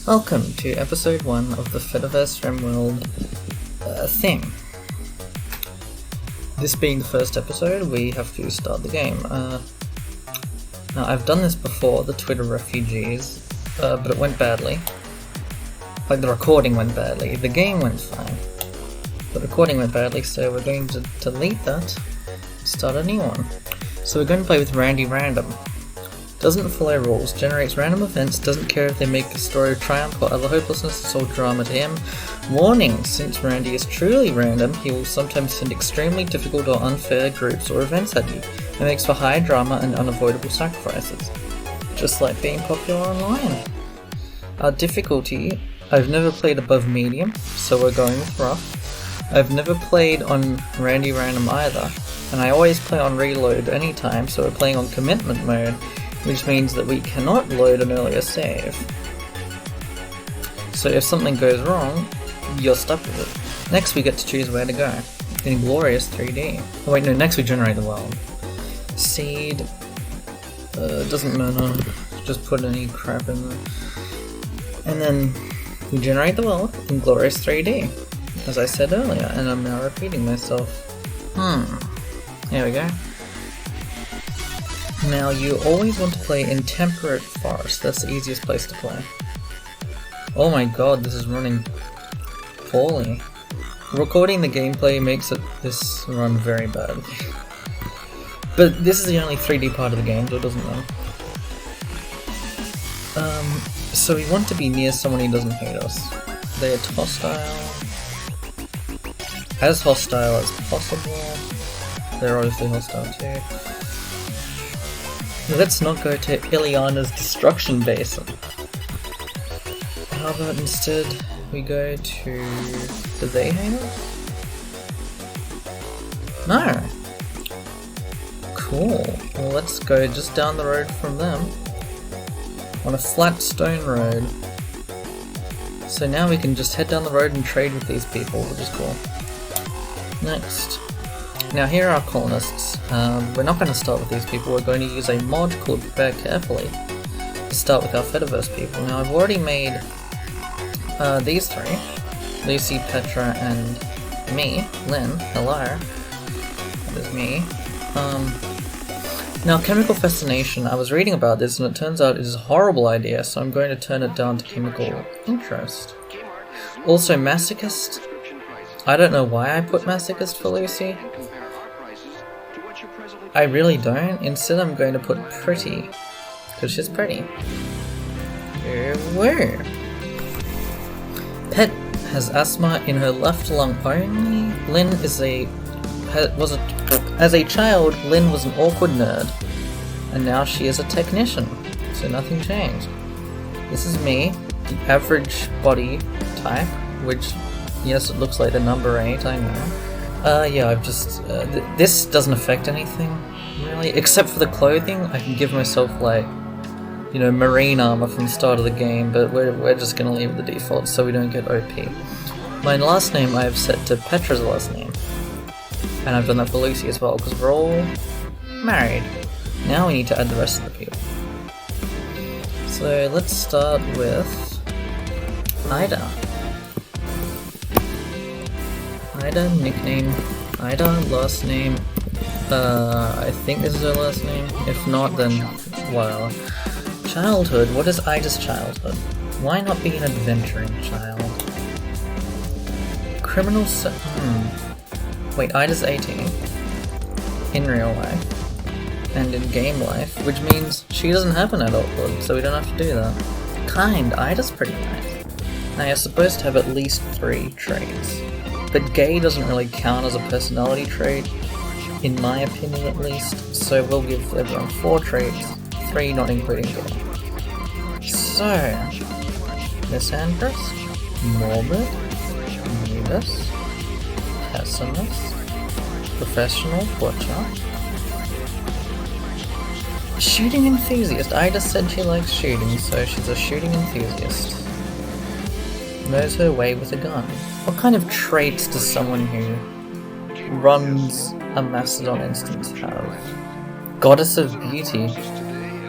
Welcome to episode 1 of the Fediverse Rimworld thing. This being the first episode, we have to start the game. Now, I've done this before, the Twitter refugees, but it went badly. Like, the recording went badly. The game went fine. The recording went badly, so we're going to delete that, start a new one. So we're going to play with Randy Random. Doesn't follow rules, generates random events, doesn't care if they make a story of triumph or other hopelessness, it's all drama to him. Warning, since Randy is truly random, he will sometimes send extremely difficult or unfair groups or events at you. It makes for high drama and unavoidable sacrifices. Just like being popular online. Our difficulty, I've never played above medium, so we're going with rough. I've never played on Randy Random either, and I always play on reload anytime, so we're playing on commitment mode, which means that we cannot load an earlier save. So if something goes wrong, you're stuck with it. Next we get to choose where to go, in glorious 3D. Oh wait, no, next we generate the world. Seed, doesn't matter, just put any crap in there. And then we generate the world in glorious 3D, as I said earlier, and I'm now repeating myself. Here we go. Now, you always want to play in Temperate Forest, that's the easiest place to play. Oh my god, this is running poorly. Recording the gameplay makes this run very bad. But this is the only 3D part of the game, so it doesn't matter. So we want to be near someone who doesn't hate us. They are hostile. As hostile as possible. They're obviously hostile too. Let's not go to Ileana's destruction basin. How about instead we go to... Do they hate us? No! Cool. Well, let's go just down the road from them. On a flat stone road. So now we can just head down the road and trade with these people, which is cool. Next. Now here are our colonists. We're not going to start with these people, we're going to use a mod called Prepare Carefully to start with our Fediverse people. Now I've already made these three. Lucy, Petra, and me, Lynn. Hello. That is me. Now Chemical Fascination, I was reading about this and it turns out it is a horrible idea, so I'm going to turn it down to Chemical Interest. Also Masochist. I don't know why I put Masochist for Lucy. I really don't. Instead I'm going to put Pretty, because she's pretty. Where? Pet has asthma in her left lung only. Lynn is as a child, Lynn was an awkward nerd, and now she is a technician, so nothing changed. This is me, the average body type, which, yes, it looks like the number 8, I know. Yeah, I've just, this doesn't affect anything, really, except for the clothing. I can give myself, like, you know, marine armor from the start of the game, but we're just gonna leave it the default so we don't get OP. My last name I have set to Petra's last name, and I've done that for Lucy as well, because we're all married. Now we need to add the rest of the people. So let's start with Ida. Ida, nickname, Ida, last name, I think this is her last name, if not then, well. Childhood, what is Ida's childhood? Why not be an adventuring child? Wait, Ida's 18, in real life, and in game life, which means she doesn't have an adulthood, so we don't have to do that. Kind, Ida's pretty nice. Now you're supposed to have at least 3 traits. But gay doesn't really count as a personality trait, in my opinion at least, so we'll give everyone 4 traits, 3 not including girl. So, misandrous, morbid, needless, pessimist, professional butcher, shooting enthusiast. Ida said she likes shooting, so she's a shooting enthusiast. Knows her way with a gun. What kind of traits does someone who runs a Mastodon instance have? Goddess of Beauty.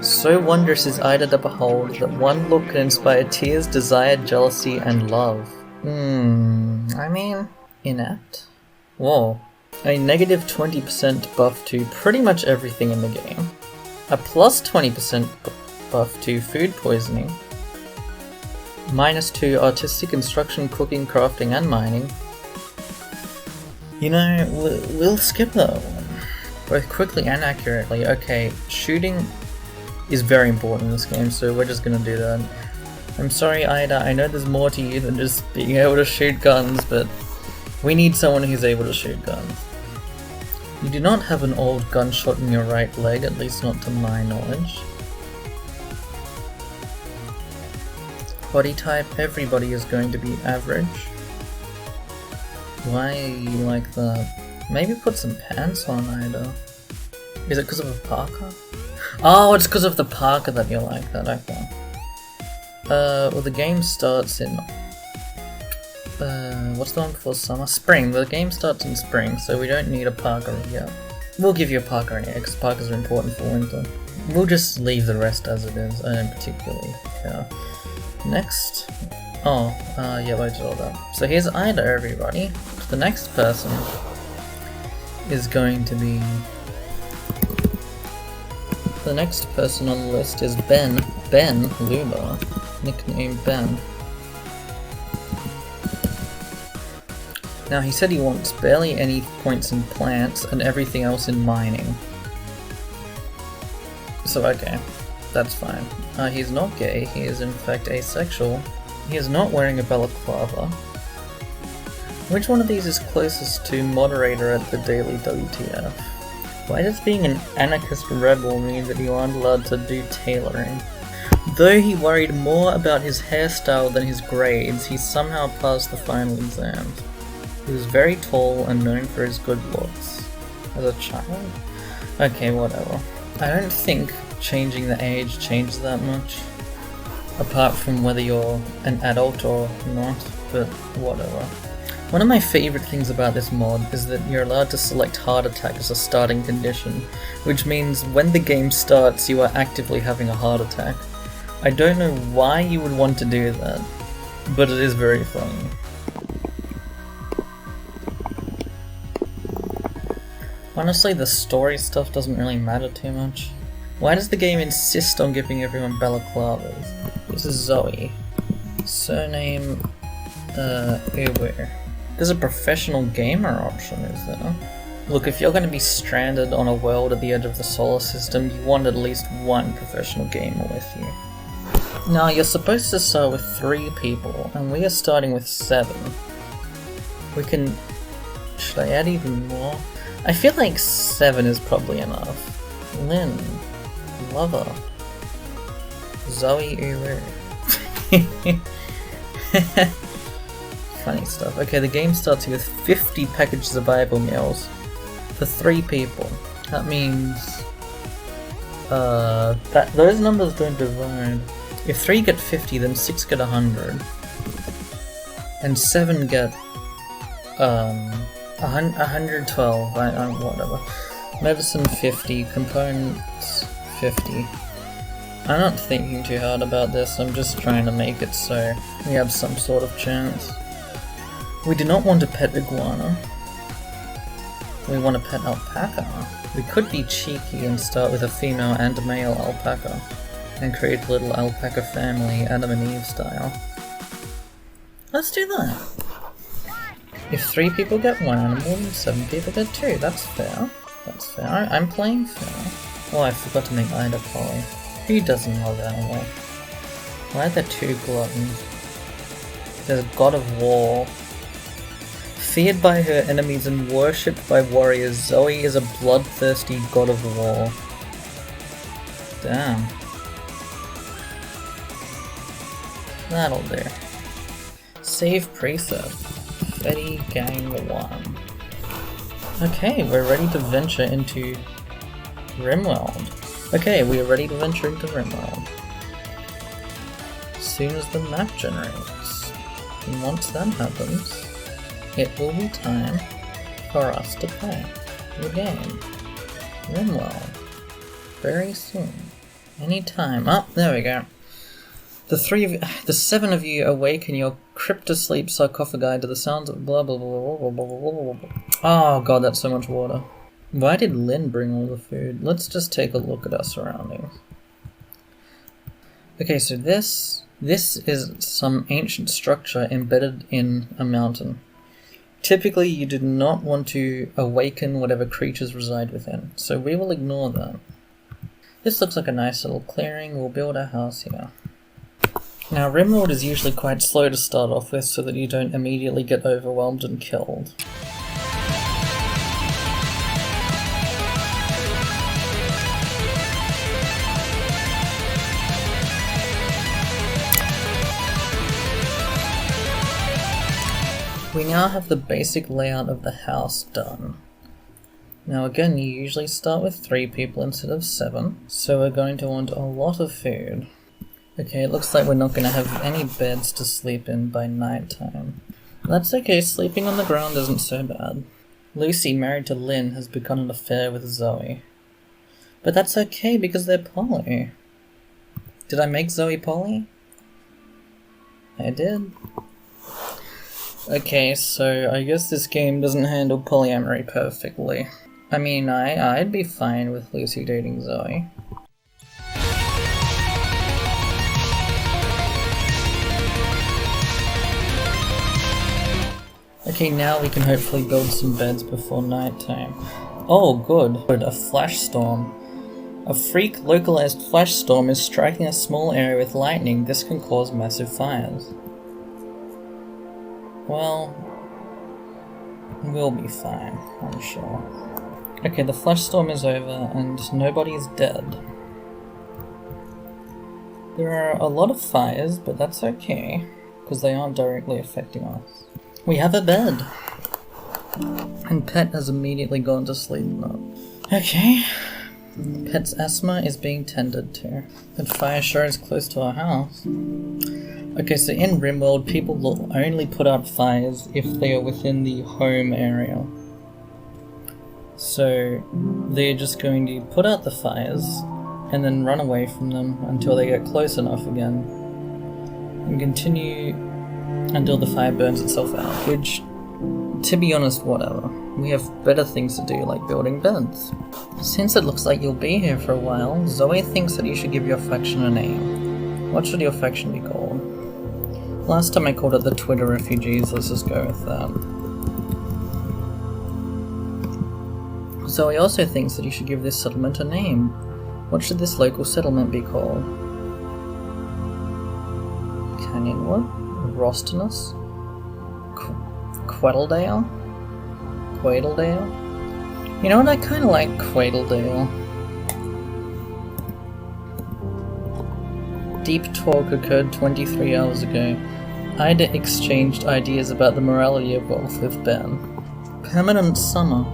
So wondrous is Ida to behold that one look can inspire tears, desire, jealousy, and love. I mean, inept? Whoa. A negative 20% buff to pretty much everything in the game. A plus 20% buff to food poisoning. -2 artistic instruction, cooking, crafting, and mining. You know, we'll skip that one. Both quickly and accurately. Okay, shooting is very important in this game, so we're just gonna do that. I'm sorry, Ida, I know there's more to you than just being able to shoot guns, but we need someone who's able to shoot guns. You do not have an old gunshot in your right leg, at least not to my knowledge. Body type, everybody is going to be average. Why are you like that? Maybe put some pants on, Ida. Is it because of a parka? Oh, it's because of the parka that you like that, okay. Well, the game starts in... what's the one before summer? Spring. The game starts in spring, so we don't need a parka yet. We'll give you a parka anyway, because parkas are important for winter. We'll just leave the rest as it is, I don't particularly care. Next. Oh, yeah, I did all that. So here's Ida, everybody. The next person is going to be... The next person on the list is Ben Luba, nickname Ben. Now he said he wants barely any points in plants and everything else in mining. So okay, that's fine. He's not gay, he is in fact asexual. He is not wearing a balaclava. Which one of these is closest to moderator at the daily WTF? Why does being an anarchist rebel mean that you aren't allowed to do tailoring? Though he worried more about his hairstyle than his grades, he somehow passed the final exams. He was very tall and known for his good looks. As a child? Okay, whatever. I don't think changing the age changes that much. Apart from whether you're an adult or not, but whatever. One of my favourite things about this mod is that you're allowed to select heart attack as a starting condition, which means when the game starts you are actively having a heart attack. I don't know why you would want to do that, but it is very funny. Honestly, the story stuff doesn't really matter too much. Why does the game insist on giving everyone balaclavas? This is Zoe. Surname, Uber. There's a professional gamer option, is there? Look, if you're going to be stranded on a world at the edge of the solar system, you want at least one professional gamer with you. Now, you're supposed to start with 3 people, and we are starting with 7. We can... Should I add even more? I feel like 7 is probably enough. Lynn. Lover. Zoe Uru. Funny stuff. Okay, the game starts with 50 packaged survival meals for 3 people. That means that those numbers don't divide. If 3 get 50, then 6 get 100, and 7 get 112. Whatever. Medicine 50, components 50. I'm not thinking too hard about this. I'm just trying to make it so we have some sort of chance. We do not want a pet iguana. We want a pet alpaca. We could be cheeky and start with a female and a male alpaca, and create a little alpaca family, Adam and Eve style. Let's do that. If 3 people get 1 animal, then 7 people get 2. That's fair. That's fair. I'm playing fair. Oh, I forgot to make Ida Polly. Who doesn't love animal? Why are there 2 gluttons? There's a god of war. Feared by her enemies and worshipped by warriors, Zoe is a bloodthirsty god of war. Damn. That'll do. Save preset. Fetty Gang 1. Okay, we're ready to venture into Rimworld. Okay, we are ready to venture into Rimworld. As soon as the map generates. And once that happens, it will be time for us to play the game Rimworld very soon. Anytime. Oh, there we go. The 7 of you awake in your cryptosleep sarcophagi to the sounds of blah blah blah blah blah blah blah blah. Oh god, that's so much water. Why did Lynn bring all the food? Let's just take a look at our surroundings. Okay, so this is some ancient structure embedded in a mountain. Typically, you do not want to awaken whatever creatures reside within, so we will ignore that. This looks like a nice little clearing. We'll build our house here. Now, Rimworld is usually quite slow to start off with so that you don't immediately get overwhelmed and killed. We now have the basic layout of the house done. Now again, you usually start with 3 people instead of 7, so we're going to want a lot of food. Okay, it looks like we're not going to have any beds to sleep in by night time. That's okay, sleeping on the ground isn't so bad. Lucy, married to Lynn, has begun an affair with Zoe. But that's okay because they're poly. Did I make Zoe poly? I did. Okay, so I guess this game doesn't handle polyamory perfectly. I mean, I'd be fine with Lucy dating Zoe. Okay, now we can hopefully build some beds before nighttime. Oh, good. A flash storm. A freak localized flash storm is striking a small area with lightning. This can cause massive fires. Well, we'll be fine, I'm sure. Okay, the flash storm is over and nobody is dead. There are a lot of fires, but that's okay, because they aren't directly affecting us. We have a bed! And Pet has immediately gone to sleep now. Okay. Pet's asthma is being tended to. That fire sure is close to our house. Okay, so in Rimworld, people will only put out fires if they are within the home area. So they're just going to put out the fires and then run away from them until they get close enough again. And continue until the fire burns itself out, which, to be honest, whatever. We have better things to do, like building beds. Since it looks like you'll be here for a while, Zoe thinks that you should give your faction a name. What should your faction be called? Last time I called it the Twitter Refugees, let's just go with that. Zoe also thinks that you should give this settlement a name. What should this local settlement be called? Canyonwood? Rostinus? Quaddledale? Quaddledale? You know what, I kinda like Quaddledale. Deep talk occurred 23 hours ago. Ida exchanged ideas about the morality of wealth with Ben. Permanent summer.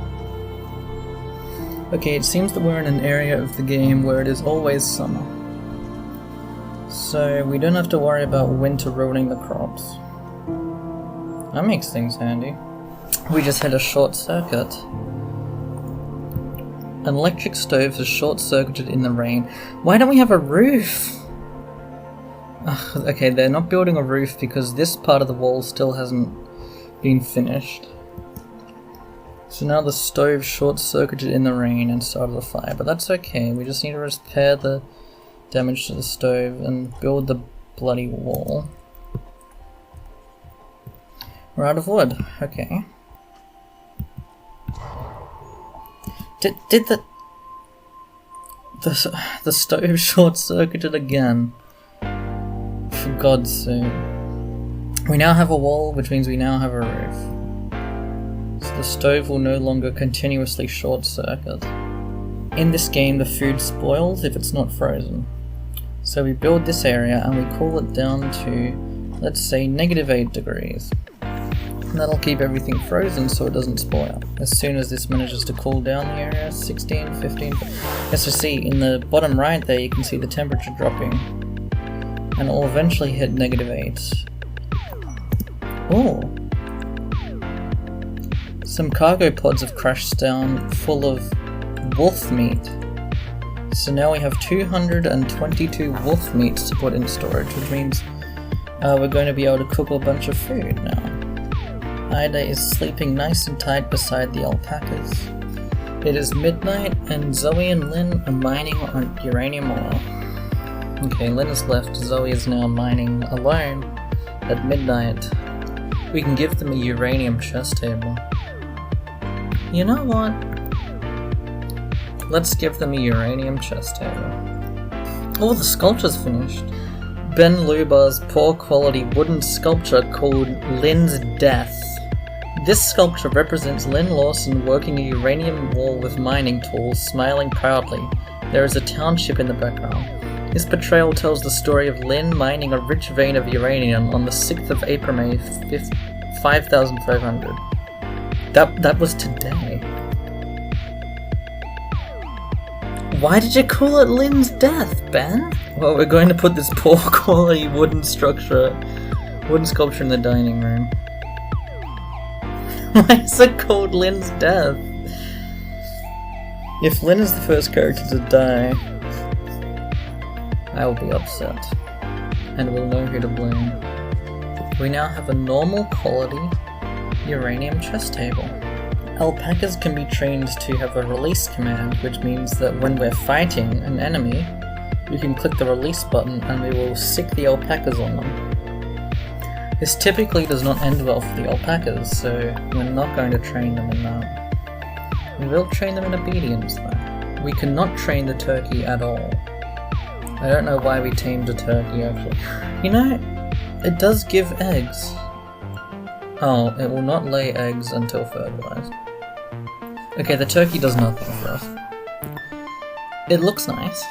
Okay, it seems that we're in an area of the game where it is always summer. So we don't have to worry about winter ruining the crops. That makes things handy. We just had a short circuit. An electric stove has short-circuited in the rain. Why don't we have a roof? Okay, they're not building a roof because this part of the wall still hasn't been finished. So now the stove short-circuited in the rain and started a fire, but that's okay. We just need to repair the damage to the stove and build the bloody wall. We're out of wood. Okay. Did the stove short-circuited again? For God's sake. We now have a wall, which means we now have a roof. So the stove will no longer continuously short-circuit. In this game, the food spoils if it's not frozen. So we build this area and we cool it down to, let's say, -8 degrees. And that'll keep everything frozen so it doesn't spoil. As soon as this manages to cool down the area, 16, 15... As you see, in the bottom right there, you can see the temperature dropping. And it'll eventually hit -8. Oh! Some cargo pods have crashed down full of wolf meat. So now we have 222 wolf meats to put in storage, which means we're going to be able to cook a bunch of food now. Ida is sleeping nice and tight beside the alpacas. It is midnight and Zoe and Lynn are mining on uranium ore. Okay, Lynn has left. Zoe is now mining alone at midnight. We can give them a uranium chest table. You know what? Let's give them a uranium chest table. Oh, the sculpture's finished. Ben Lubar's poor quality wooden sculpture called Lynn's Death. This sculpture represents Lynn Lawson working a uranium wall with mining tools, smiling proudly. There is a township in the background. This portrayal tells the story of Lynn mining a rich vein of uranium on the 6th of April, May 5500. That was today. Why did you call it Lynn's Death, Ben? Well, we're going to put this poor quality wooden sculpture in the dining room. Why is it called Lynn's Death? If Lynn is the first character to die, I will be upset, and we'll know who to blame. We now have a normal quality uranium chest table. Alpacas can be trained to have a release command, which means that when we're fighting an enemy, we can click the release button and we will sick the alpacas on them. This typically does not end well for the alpacas, so we're not going to train them in that. We will train them in obedience though. We cannot train the turkey at all. I don't know why we tamed a turkey actually. You know, it does give eggs. Oh, it will not lay eggs until fertilized. Okay, the turkey does nothing for us. It looks nice.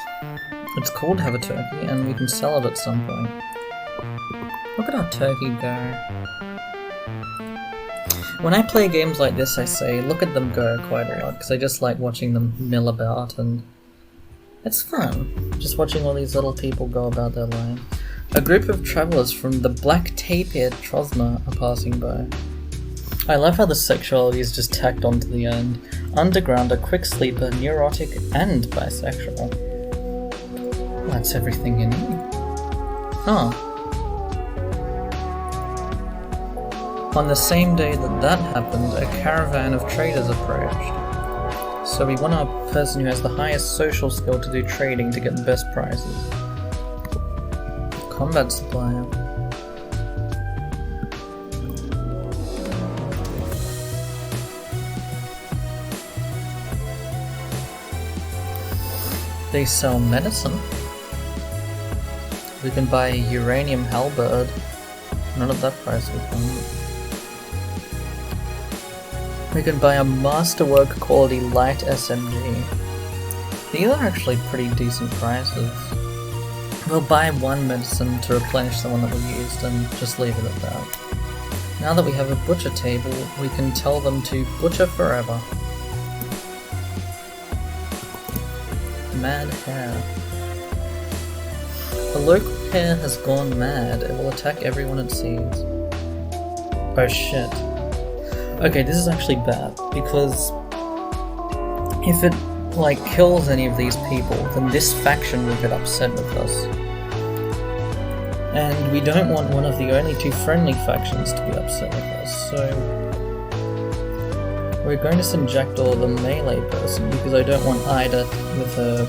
It's cool to have a turkey, and we can sell it at some point. Look at our turkey go. When I play games like this, I say, look at them go quite a lot, because I just like watching them mill about, and it's fun, just watching all these little people go about their lives. A group of travellers from the Black Tapir Trosna are passing by. I love how the sexuality is just tacked onto the end. Underground, a quick sleeper, neurotic, and bisexual. That's everything you need. Oh. On the same day that happened, a caravan of traders approached. So we want our person who has the highest social skill to do trading to get the best prices. Combat supplier. They sell medicine. We can buy a uranium halberd. None of that price we can. We can buy a masterwork quality light SMG. These are actually pretty decent prices. We'll buy one medicine to replenish the one that we used and just leave it at that. Now that we have a butcher table, we can tell them to butcher forever. Mad hare. The local hare has gone mad. It will attack everyone it sees. Oh shit. Okay, this is actually bad, because if it, kills any of these people, then this faction will get upset with us. And we don't want one of the only two friendly factions to be upset with us, so we're going to send Jackdaw the melee person, because I don't want Ida with a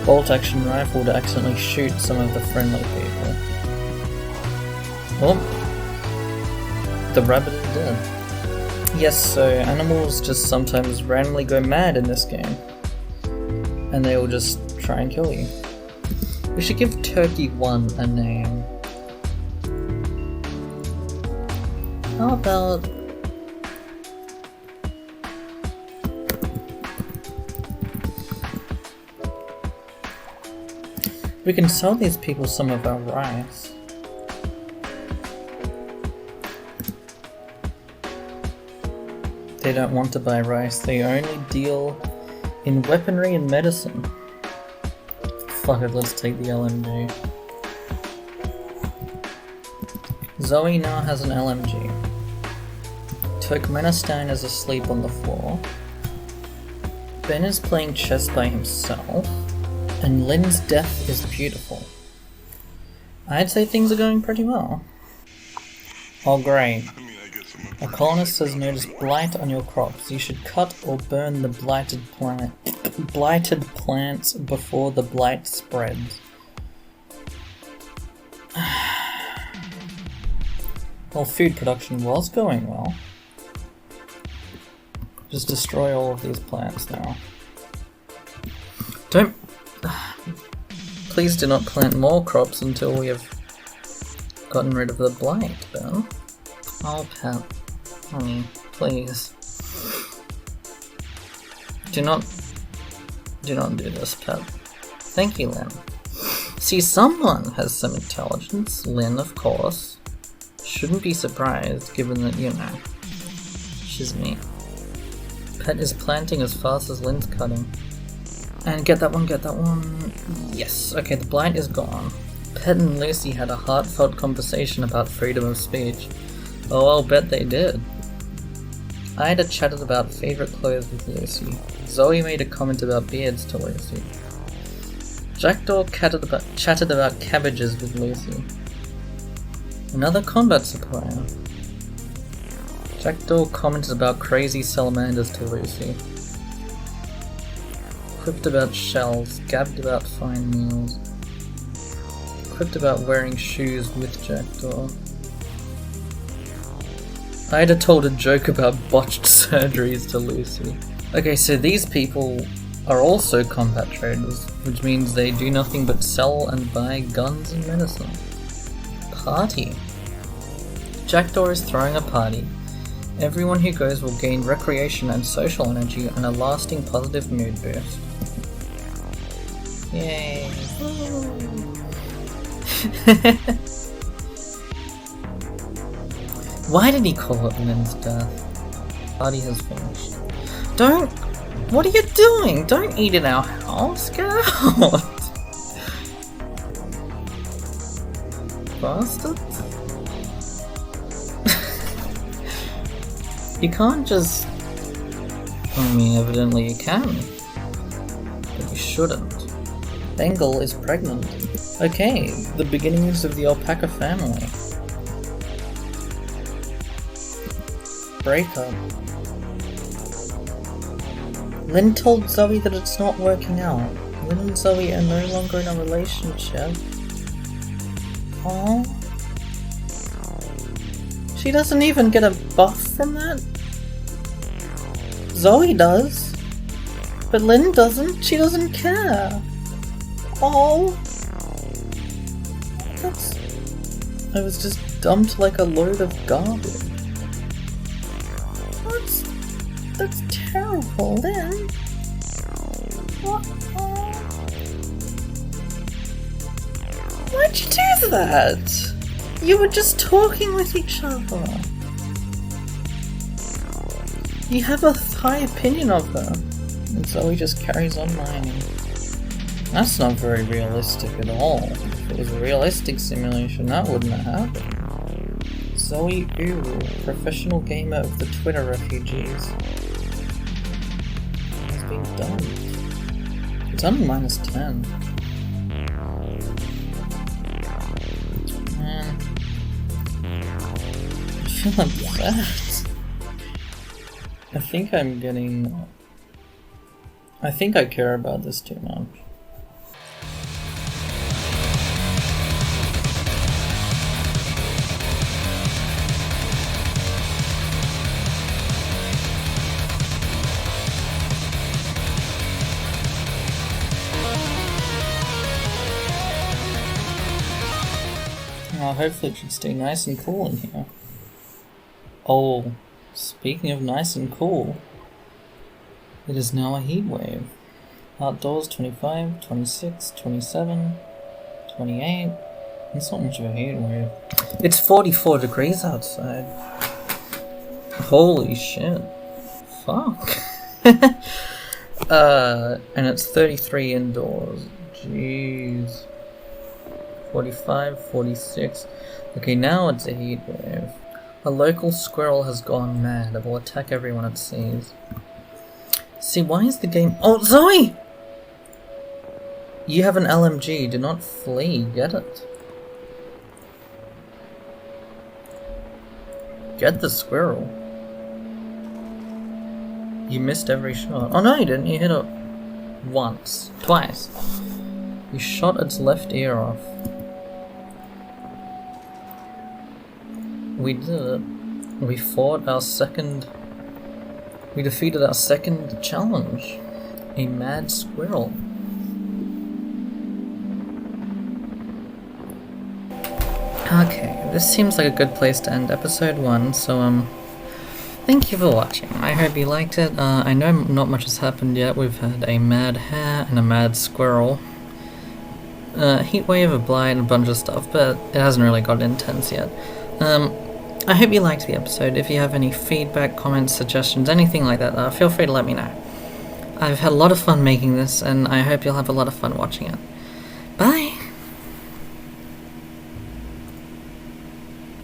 bolt-action rifle to accidentally shoot some of the friendly people. Oh, the rabbit is dead. Yes, so animals just sometimes randomly go mad in this game. And they will just try and kill you. We should give Turkey 1 a name. How about... we can sell these people some of our rice. They don't want to buy rice, they only deal in weaponry and medicine. Fuck it, let's take the LMG. Zoe now has an LMG. Turkmenistan is asleep on the floor. Ben is playing chess by himself, and Lynn's death is beautiful. I'd say things are going pretty well. Oh great. A colonist has noticed blight on your crops. You should cut or burn the blighted plants before the blight spreads. Well, food production was going well. Just destroy all of these plants now. Please do not plant more crops until we have gotten rid of the blight, Ben. Oh, Pet. Honey, please. Do not do this, Pet. Thank you, Lynn. See, someone has some intelligence. Lynn, of course. Shouldn't be surprised, given that, you know, she's me. Pet is planting as fast as Lynn's cutting. And get that one. Yes, okay, the blight is gone. Pet and Lucy had a heartfelt conversation about freedom of speech. Oh, I'll bet they did. Ida chatted about favourite clothes with Lucy. Zoe made a comment about beards to Lucy. Jackdaw chatted about cabbages with Lucy. Another combat supplier. Jackdaw commented about crazy salamanders to Lucy. Quipped about shells, gabbed about fine meals. Quipped about wearing shoes with Jackdaw. Ida told a joke about botched surgeries to Lucy. Okay, so these people are also combat traders, which means they do nothing but sell and buy guns and medicine. Party. Jackdaw is throwing a party. Everyone who goes will gain recreation and social energy and a lasting positive mood boost. Yay. Why did he call it Lynn's death? Party has finished. Don't! What are you doing? Don't eat in our house! Get out! Bastards? You can't just... I mean, evidently you can. But you shouldn't. Bengal is pregnant. Okay, the beginnings of the alpaca family. Breakup. Lynn told Zoe that it's not working out. Lynn and Zoe are no longer in a relationship. Aww. She doesn't even get a buff from that? Zoe does. But Lynn doesn't. She doesn't care. Oh. I was just dumped like a load of garbage. That's terrible, Lynn. Why'd you do that? You were just talking with each other. You have a high opinion of her. And Zoe just carries on mining. That's not very realistic at all. If it was a realistic simulation, that wouldn't have happened. Zoe Uru, professional gamer of the Twitter refugees, has been dumped. It's on -10. Man, I feel upset. I think I care about this too much. Hopefully it should stay nice and cool in here. Oh, speaking of nice and cool, it is now a heat wave. Outdoors 25, 26, 27, 28. It's not much of a heat wave. It's 44 degrees outside. Holy shit. Fuck. And it's 33 indoors. Jeez. 45, 46. Okay, now it's a heat wave. A local squirrel has gone mad. It will attack everyone it sees. See, why is the game... Oh, Zoe! You have an LMG, do not flee, get it? Get the squirrel. You missed every shot. Oh no, you didn't, you hit it once. Twice. You shot its left ear off. We did it. We fought our second... We defeated our second challenge. A mad squirrel. Okay, this seems like a good place to end episode 1, so thank you for watching. I hope you liked it. I know not much has happened yet. We've had a mad hare and a mad squirrel. Heat wave, a blight, and a bunch of stuff, but it hasn't really got intense yet. I hope you liked the episode. If you have any feedback, comments, suggestions, anything like that, feel free to let me know. I've had a lot of fun making this, and I hope you'll have a lot of fun watching it.